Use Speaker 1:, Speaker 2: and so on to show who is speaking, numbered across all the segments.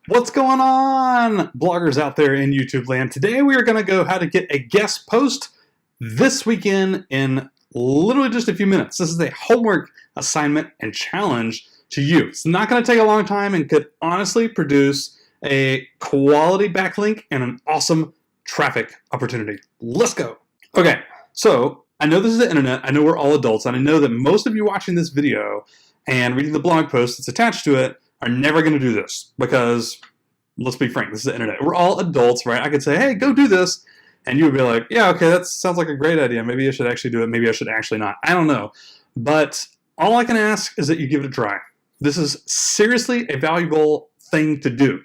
Speaker 1: What's going on, bloggers out there in YouTube land? Today we are going to go how to get a guest post this weekend in literally just a few minutes. This is a homework assignment and challenge to you. It's not going to take a long time and could honestly produce a quality backlink and an awesome traffic opportunity. Let's go. Okay, so I know this is the internet. I know we're all adults, and I know that most of you watching this video and reading the blog post that's attached to it are never going to do this because, let's be frank, this is the internet. We're all adults, right? I could say, hey, go do this, and you would be like, yeah, okay, that sounds like a great idea. Maybe I should actually do it. Maybe I should actually not. I don't know. But all I can ask is that you give it a try. This is seriously a valuable thing to do.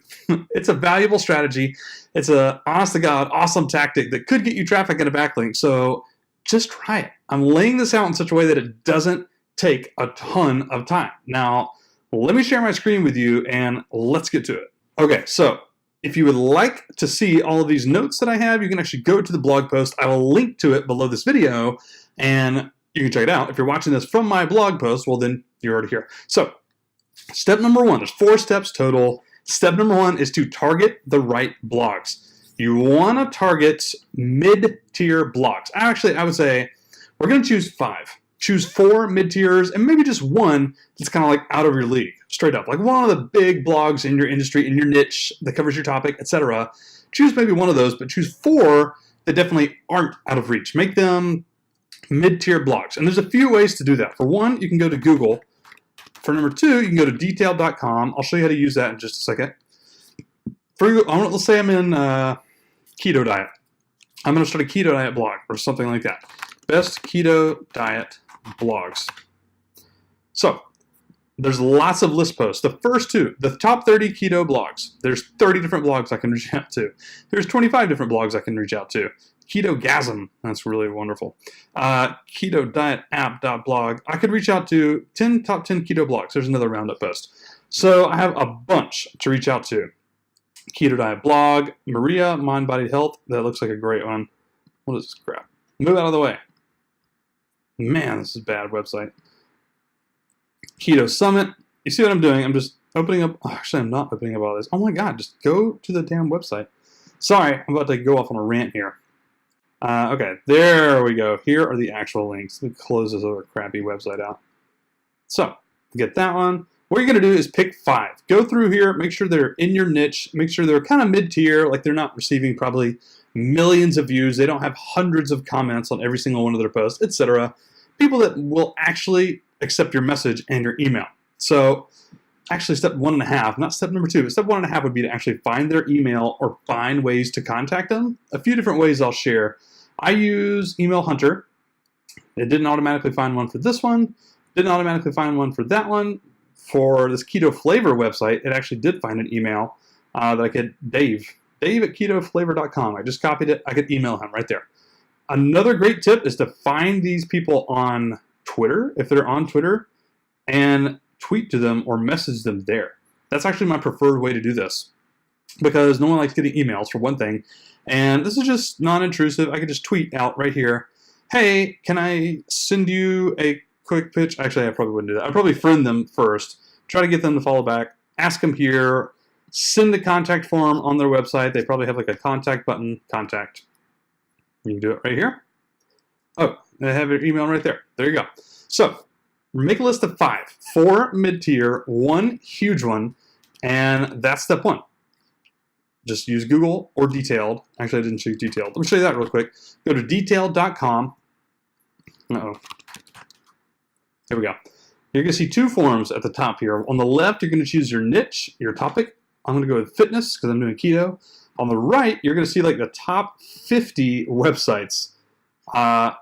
Speaker 1: It's a valuable strategy. It's a honest-to-God, awesome tactic that could get you traffic and a backlink, so just try it. I'm laying this out in such a way that it doesn't take a ton of time. Now, let me share my screen with you and let's get to it. Okay, so if you would like to see all of these notes that I have, you can actually go to the blog post. I will link to it below this video and you can check it out. If you're watching this from my blog post, well then you're already here. So step number one, there's 4 steps total. Step number 1 is to target the right blogs. You want to target mid-tier blogs. Actually, I would say we're going to choose 5. Choose 4 mid-tiers and maybe just one that's kind of like out of your league, straight up. Like one of the big blogs in your industry, in your niche that covers your topic, etc. Choose maybe one of those, but choose 4 that definitely aren't out of reach. Make them mid-tier blogs. And there's a few ways to do that. For one, you can go to Google. For number 2, you can go to detailed.com. I'll show you how to use that in just a second. Let's say I'm in keto diet. I'm going to start a keto diet blog or something like that. Best keto diet blogs. So there's lots of list posts. The first 2, the top 30 keto blogs. There's 30 different blogs I can reach out to. There's 25 different blogs I can reach out to. Keto-gasm, that's really wonderful. Keto diet app.blog. I could reach out to top 10 keto blogs. There's another roundup post. So I have a bunch to reach out to. Keto diet blog, Maria, mind, body, health. That looks like a great one. What is this crap? Move out of the way. Man, this is a bad website. Keto Summit. You see what I'm doing? I'm just opening up. Oh, actually, I'm not opening up all this. Oh my God, just go to the damn website. Sorry, I'm about to go off on a rant here. Okay, there we go. Here are the actual links. Let me close this other crappy website out. So, get that one. What you're going to do is pick 5. Go through here, make sure they're in your niche, make sure they're kind of mid-tier, like they're not receiving probably millions of views, they don't have hundreds of comments on every single one of their posts, etc. People that will actually accept your message and your email. So actually step 1.5, not step number 2, but step 1.5 would be to actually find their email or find ways to contact them. A few different ways I'll share. I use Email Hunter. It didn't automatically find one for this one, didn't automatically find one for that one. For this Keto Flavor website, it actually did find an email that I could, Dave at ketoflavor.com. I just copied it. I could email him right there. Another great tip is to find these people on Twitter, if they're on Twitter, and tweet to them or message them there. That's actually my preferred way to do this because no one likes getting emails, for one thing. And this is just non-intrusive. I could just tweet out right here, hey, can I send you a quick pitch? Actually, I probably wouldn't do that. I'd probably friend them first, try to get them to follow back, ask them here, send a contact form on their website. They probably have like a contact button, contact. You can do it right here. Oh, they have your email right there. There you go. So make a list of 5, 4 mid-tier, 1 huge one, and that's step 1. Just use Google or Detailed. Actually, I didn't choose Detailed. Let me show you that real quick. Go to detailed.com. Uh-oh. There we go. You're going to see 2 forms at the top here. On the left, you're going to choose your niche, your topic. I'm going to go with fitness because I'm doing keto. On the right, you're going to see like the top 50 websites.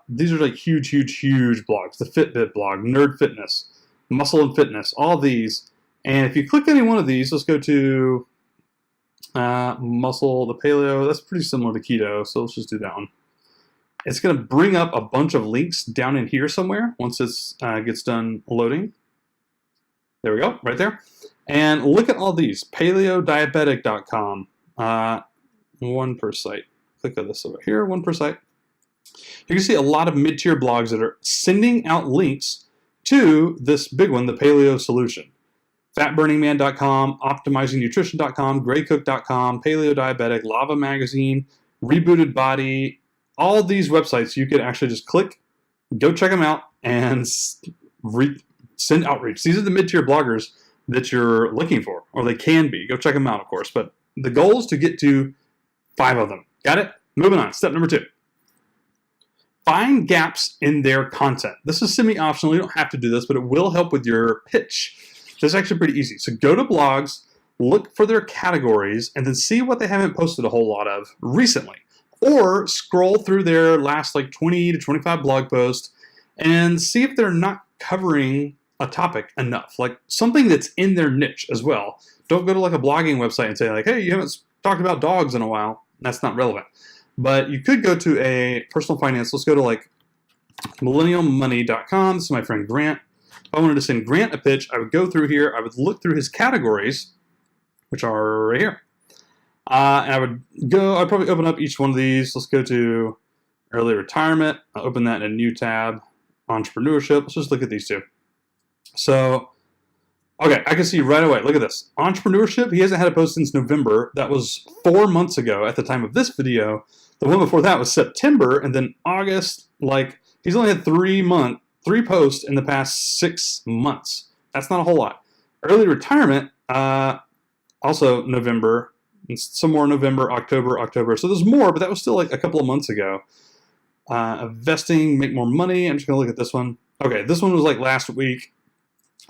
Speaker 1: These are like huge, huge, huge blogs. The Fitbit blog, Nerd Fitness, Muscle and Fitness, all these. And if you click any one of these, let's go to Muscle, the Paleo. That's pretty similar to keto, so let's just do that one. It's going to bring up a bunch of links down in here somewhere once this gets done loading. There we go, right there. And look at all these. PaleoDiabetic.com. 1 per site. Click on this over here, 1 per site. You can see a lot of mid-tier blogs that are sending out links to this big one, the Paleo Solution. fatburningman.com, optimizingnutrition.com, graycook.com, paleo-diabetic, lava magazine, rebooted body, all these websites you could actually just click, go check them out, and send outreach. These are the mid-tier bloggers that you're looking for, or they can be. Go check them out, of course. But the goal is to get to 5 of them. Got it? Moving on. Step number 2. Find gaps in their content. This is semi-optional. You don't have to do this, but it will help with your pitch. This is actually pretty easy. So go to blogs, look for their categories, and then see what they haven't posted a whole lot of recently. Or scroll through their last like 20 to 25 blog posts and see if they're not covering a topic enough, like something that's in their niche as well. Don't go to like a blogging website and say like, hey, you haven't talked about dogs in a while. That's not relevant. But you could go to a personal finance. Let's go to like millennialmoney.com. This is my friend Grant. If I wanted to send Grant a pitch, I would go through here. I would look through his categories, which are right here. And I'd probably open up each one of these. Let's go to early retirement. I'll open that in a new tab. Entrepreneurship. Let's just look at these two. So, okay, I can see right away. Look at this. Entrepreneurship, he hasn't had a post since November. That was 4 months ago at the time of this video. The one before that was September, and then August. Like, he's only had 3 posts in the past 6 months. That's not a whole lot. Early retirement, also November, some more November, October. So there's more, but that was still like a couple of months ago. Investing, make more money. I'm just going to look at this one. Okay, this one was like last week.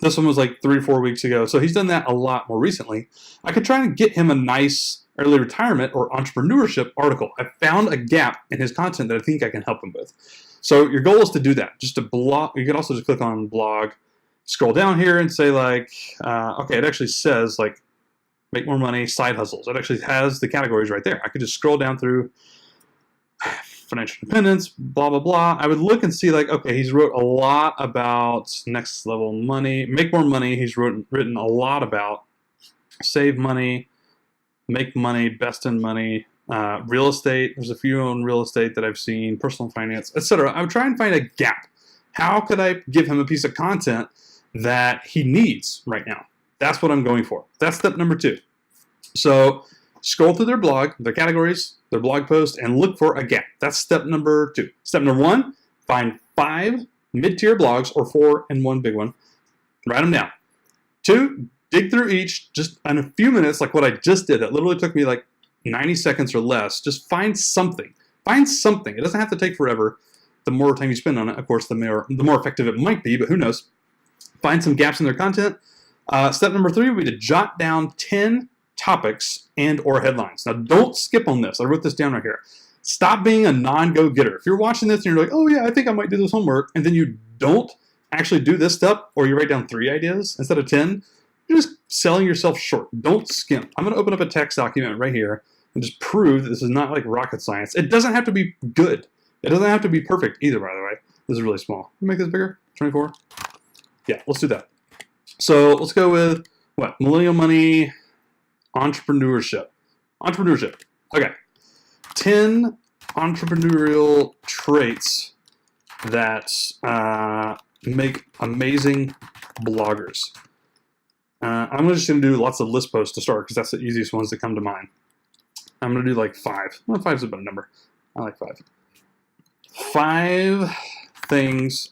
Speaker 1: This one was like 3 or 4 weeks ago. So he's done that a lot more recently. I could try and get him a nice early retirement or entrepreneurship article. I found a gap in his content that I think I can help him with. So your goal is to do that. Just to blog. You can also just click on blog, scroll down here and say like, okay, it actually says like make more money, side hustles. It actually has the categories right there. I could just scroll down through financial independence, blah, blah, blah. I would look and see like, okay, he's wrote a lot about next level money, make more money. He's written a lot about save money, make money, best in money, real estate. There's a few on real estate that I've seen, personal finance, etc. I would try and find a gap. How could I give him a piece of content that he needs right now? That's what I'm going for. That's step number 2. So scroll through their blog, their categories, their blog post, and look for a gap. That's step number 2. Step number 1, find 5 mid-tier blogs or 4 and 1 big one. Write them down. 2, dig through each just in a few minutes, like what I just did. It literally took me like 90 seconds or less. Just find something. Find something. It doesn't have to take forever. The more time you spend on it, of course, the more effective it might be, but who knows. Find some gaps in their content. Step number 3 would be to jot down 10 topics and or headlines. Now, don't skip on this. I wrote this down right here. Stop being a non-go-getter. If you're watching this and you're like, oh yeah, I think I might do this homework, and then you don't actually do this step, or you write down 3 ideas instead of 10, you're just selling yourself short. Don't skimp. I'm going to open up a text document right here and just prove that this is not like rocket science. It doesn't have to be good. It doesn't have to be perfect either, by the way. This is really small. Make this bigger? 24? Yeah, let's do that. So let's go with, what? Millennial money, entrepreneurship. Entrepreneurship. Okay. 10 entrepreneurial traits that make amazing bloggers. I'm just going to do lots of list posts to start because that's the easiest ones that come to mind. I'm going to do like 5. Well, 5 is a better number. I like 5. 5 things,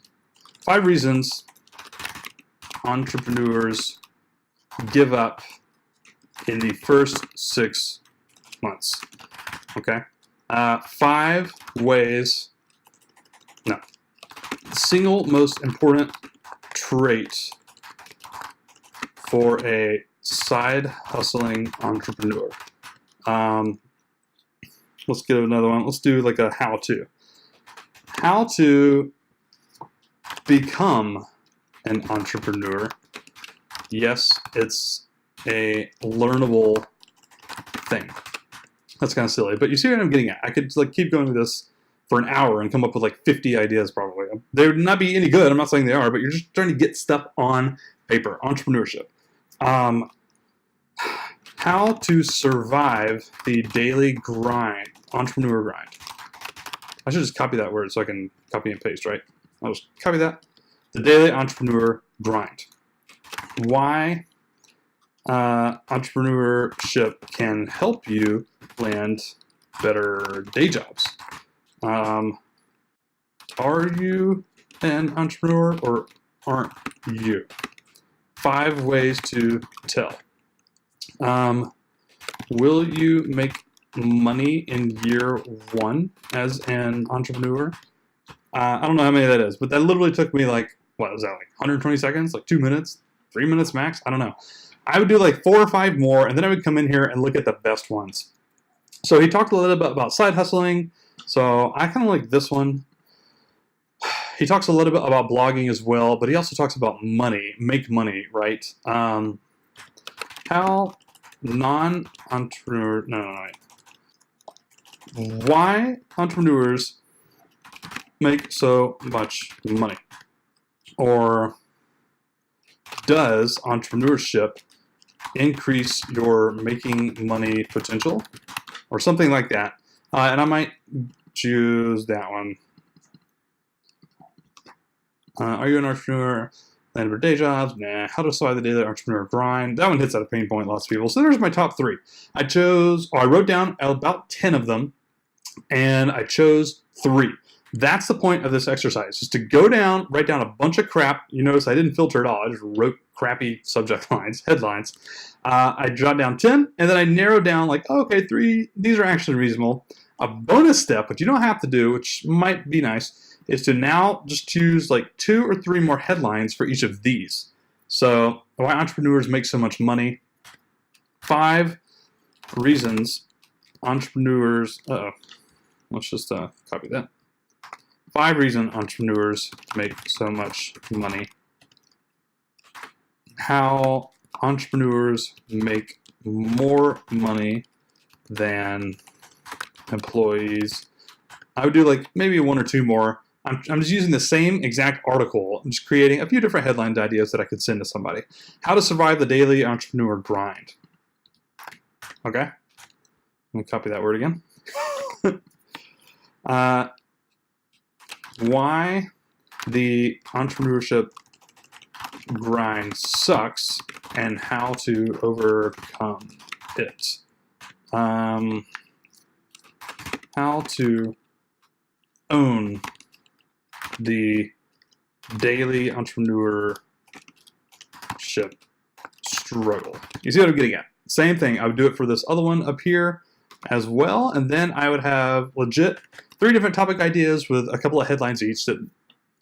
Speaker 1: 5 reasons entrepreneurs give up in the first 6 months. Okay? 5 ways, no. Single most important trait for a side hustling entrepreneur. Let's get another one. Let's do like a how-to. How to become an entrepreneur. Yes, it's a learnable thing. That's kind of silly, but you see what I'm getting at. I could like keep going with this for an hour and come up with like 50 ideas probably. They would not be any good. I'm not saying they are, but you're just trying to get stuff on paper. Entrepreneurship. How to survive the daily grind. Entrepreneur grind. I should just copy that word so I can copy and paste, right? I'll just copy that. The daily entrepreneur grind. Why Entrepreneurship can help you land better day jobs. Are you an entrepreneur or aren't you? 5 ways to tell. Will you make money in year 1 as an entrepreneur? I don't know how many that is, but that literally took me like, what was that, like 120 seconds? Like 2 minutes? 3 minutes max? I don't know. I would do like 4 or 5 more, and then I would come in here and look at the best ones. So he talked a little bit about side hustling. So I kind of like this one. He talks a little bit about blogging as well, but he also talks about money, make money, right? How non-entrepreneur, no, why entrepreneurs make so much money? Or does entrepreneurship increase your making money potential? Or something like that. And I might choose that one. Are you an entrepreneur? Land for day jobs? Nah. How to survive the daily entrepreneur grind? That one hits at a pain point, lots of people. So there's my top 3. I wrote down about 10 of them, and I chose 3. That's the point of this exercise, is to go down, write down a bunch of crap. You notice I didn't filter it all. I just wrote crappy subject lines, headlines. I jot down 10, and then I narrowed down like, oh, okay, 3, these are actually reasonable. A bonus step, which you don't have to do, which might be nice, is to now just choose like 2 or 3 more headlines for each of these. So, why entrepreneurs make so much money. 5 reasons entrepreneurs, let's just copy that. 5 reasons entrepreneurs make so much money. How entrepreneurs make more money than employees. I would do like maybe 1 or 2 more. I'm just using the same exact article. I'm just creating a few different headline ideas that I could send to somebody. How to survive the daily entrepreneur grind. Okay. Let me copy that word again. Why the entrepreneurship grind sucks and how to overcome it. How to own the daily entrepreneurship struggle. You see what I'm getting at? Same thing. I would do it for this other one up here as well, and then I would have legit 3 different topic ideas with a couple of headlines each that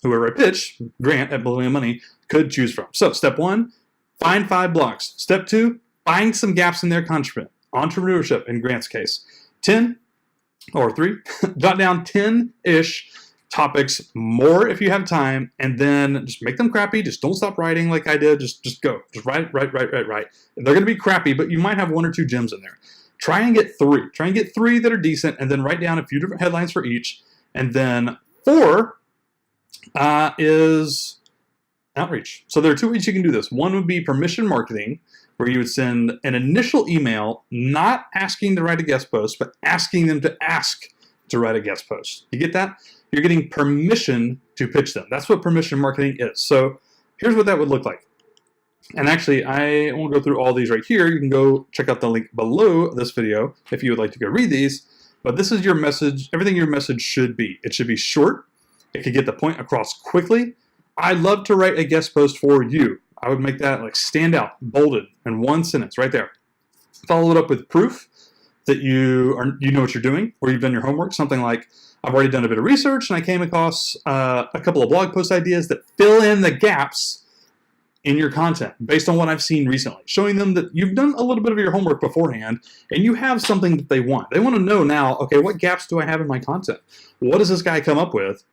Speaker 1: whoever I pitch, Grant at Building Money, could choose from. So step 1, find 5 blogs. Step 2, find some gaps in their content. Entrepreneurship in Grant's case. 10 or 3, jot down 10-ish topics, more if you have time, and then just make them crappy. Just don't stop writing like I did. Just go. Just write. They're going to be crappy, but you might have 1 or 2 gems in there. Try and get 3. Try and get 3 that are decent, and then write down a few different headlines for each. And then 4 is outreach. So there are 2 ways you can do this. One would be permission marketing, where you would send an initial email, not asking to write a guest post, but asking them to ask to write a guest post. You get that? You're getting permission to pitch them. That's what permission marketing is. So here's what that would look like. And actually, I won't go through all these right here. You can go check out the link below this video if you would like to go read these. But this is your message, everything your message should be. It should be short. It could get the point across quickly. I'd love to write a guest post for you. I would make that like stand out, bolded, in 1 sentence right there. Follow it up with proof that you know what you're doing, or you've done your homework. Something like, I've already done a bit of research and I came across a couple of blog post ideas that fill in the gaps in your content based on what I've seen recently, showing them that you've done a little bit of your homework beforehand and you have something that they want. They want to know now, okay, what gaps do I have in my content? What does this guy come up with?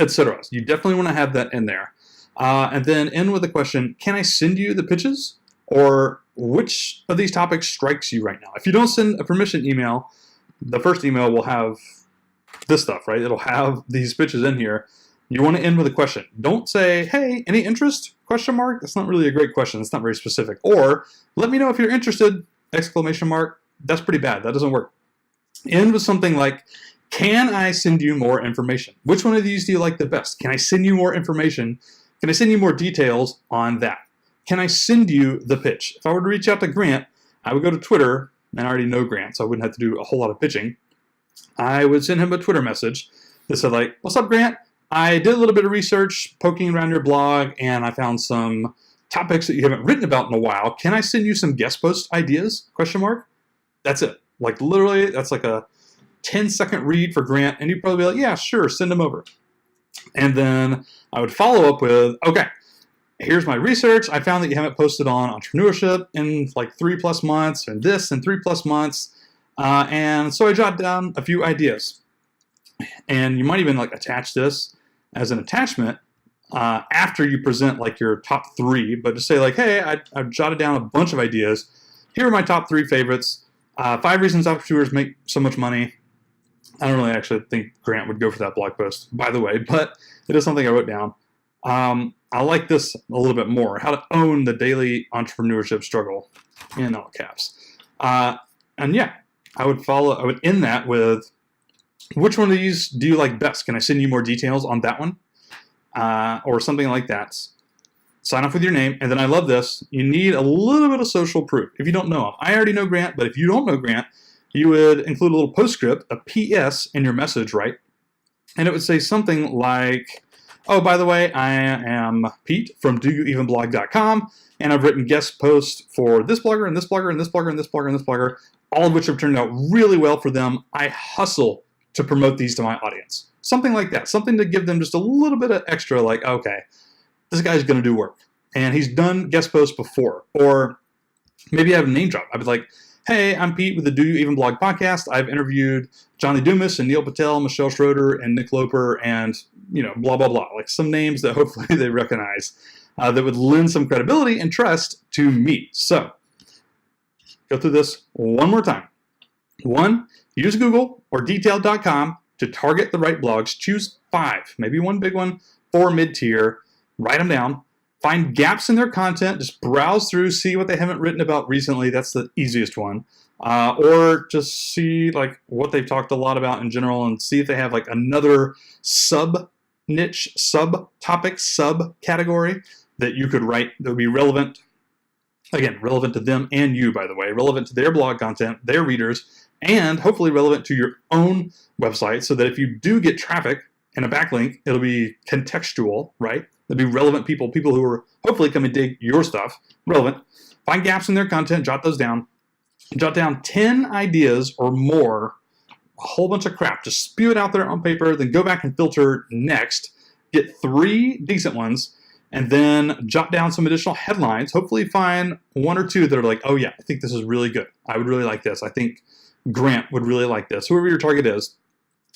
Speaker 1: Etc. So you definitely want to have that in there. And then end with a question, can I send you the pitches? Or which of these topics strikes you right now? If you don't send a permission email, the first email will have this stuff, right? It'll have these pitches in here. You want to end with a question. Don't say, hey, any interest? Question mark. That's not really a great question. It's not very specific. Or let me know if you're interested, exclamation mark. That's pretty bad. That doesn't work. End with something like, can I send you more information? Which one of these do you like the best? Can I send you more information? Can I send you more details on that? can I send you the pitch? If I were to reach out to Grant, I would go to Twitter, and I already know Grant, so I wouldn't have to do a whole lot of pitching. I would send him a Twitter message that said, like, what's up, Grant? I did a little bit of research poking around your blog, and I found some topics that you haven't written about in a while. Can I send you some guest post ideas? Question mark. That's it. Like, literally, that's like a 10-second read for Grant, and you'd probably be like, yeah, sure, send them over. And then I would follow up with, okay, here's my research. I found that you haven't posted on entrepreneurship in like 3+ months, and this in 3+ months. And so I jotted down a few ideas. And you might even like attach this as an attachment after you present like your top 3, but just say like, hey, I've jotted down a bunch of ideas. Here are my top 3 favorites. 5 reasons entrepreneurs make so much money. I don't really actually think Grant would go for that blog post, by the way, but it is something I wrote down. I like this a little bit more. How to own the daily entrepreneurship struggle, in all caps. And yeah, I would end that with, which one of these do you like best? Can I send you more details on that one? Or something like that. Sign off with your name. And then I love this. You need a little bit of social proof. If you don't know him, I already know Grant, but if you don't know Grant, you would include a little postscript, a PS in your message, right? And it would say something like, oh, by the way, I am Pete from doyouevenblog.com, and I've written guest posts for this blogger and this blogger and this blogger and this blogger and this blogger, all of which have turned out really well for them. I hustle to promote these to my audience. Something like that. Something to give them just a little bit of extra, like, okay, this guy's going to do work. And he's done guest posts before. Or maybe I have a name drop. I'd be like, hey, I'm Pete with the Do You Even Blog podcast. I've interviewed Johnny Dumas and Neil Patel, Michelle Schroeder, and Nick Loper, and, you know, blah, blah, blah. Like some names that hopefully they recognize that would lend some credibility and trust to me. So, go through this one more time. 1, use Google or detailed.com to target the right blogs. Choose 5, maybe one big one, 4 mid-tier. Write them down. Find gaps in their content. Just browse through, see what they haven't written about recently. That's the easiest one. Or just see like what they've talked a lot about in general and see if they have like another sub-niche, sub-topic, sub-category that you could write that would be relevant. Again, relevant to them and you, by the way. Relevant to their blog content, their readers, and hopefully relevant to your own website so that if you do get traffic and a backlink, it'll be contextual, right? It'll be relevant people who are hopefully come and dig your stuff, relevant. Find gaps in their content, jot those down. Jot down 10 ideas or more, a whole bunch of crap. Just spew it out there on paper, then go back and filter next. Get 3 decent ones, and then jot down some additional headlines. Hopefully find 1 or 2 that are like, oh yeah, I think this is really good. I would really like this. I think Grant would really like this, whoever your target is.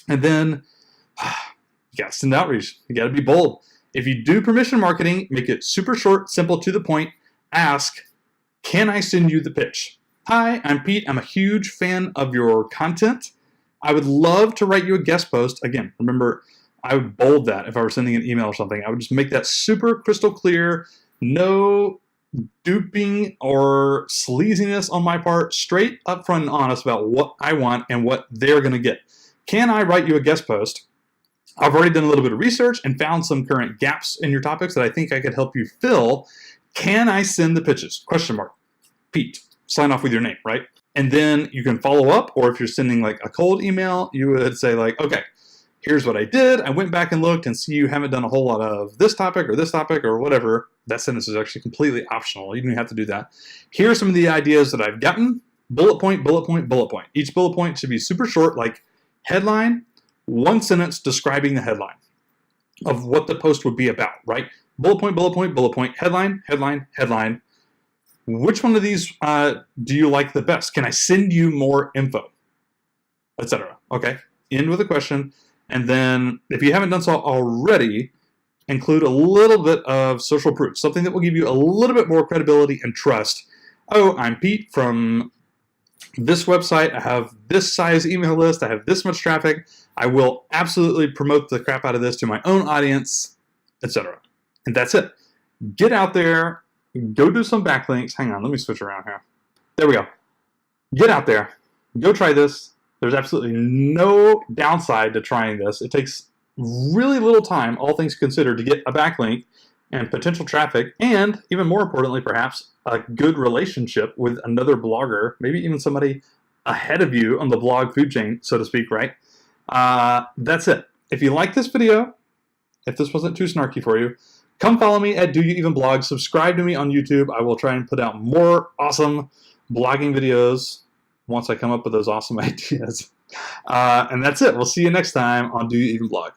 Speaker 1: And then you got to send outreach. You got to be bold. If you do permission marketing, make it super short, simple, to the point. Ask, can I send you the pitch? Hi, I'm Pete. I'm a huge fan of your content. I would love to write you a guest post. Again, remember, I would bold that if I were sending an email or something. I would just make that super crystal clear. No duping or sleaziness on my part. Straight up front and honest about what I want and what they're going to get. Can I write you a guest post? I've already done a little bit of research and found some current gaps in your topics that I think I could help you fill. Can I send the pitches? Question mark. Pete. Sign off with your name, right? And then you can follow up, or if you're sending like a cold email, you would say like, okay, here's what I did. I went back and looked and see you haven't done a whole lot of this topic or whatever. That sentence is actually completely optional. You don't have to do that. Here are some of the ideas that I've gotten. Bullet point, bullet point, bullet point. Each bullet point should be super short, like headline, 1 sentence describing the headline of what the post would be about, right? Bullet point, bullet point, bullet point, headline, headline, headline. Which one of these do you like the best? Can I send you more info? Etc. Okay. End with a question. And then if you haven't done so already, include a little bit of social proof, something that will give you a little bit more credibility and trust. Oh, I'm Pete from this website. I have this size email list. I have this much traffic. I will absolutely promote the crap out of this to my own audience, etc. And that's it. Get out there. Go do some backlinks. Hang on, let me switch around here. There we go. Get out there. Go try this. There's absolutely no downside to trying this. It takes really little time, all things considered, to get a backlink and potential traffic, and even more importantly, perhaps, a good relationship with another blogger, maybe even somebody ahead of you on the blog food chain, so to speak, right? That's it. If you like this video, if this wasn't too snarky for you, come follow me at Do You Even Blog. Subscribe to me on YouTube. I will try and put out more awesome blogging videos once I come up with those awesome ideas. And that's it. We'll see you next time on Do You Even Blog.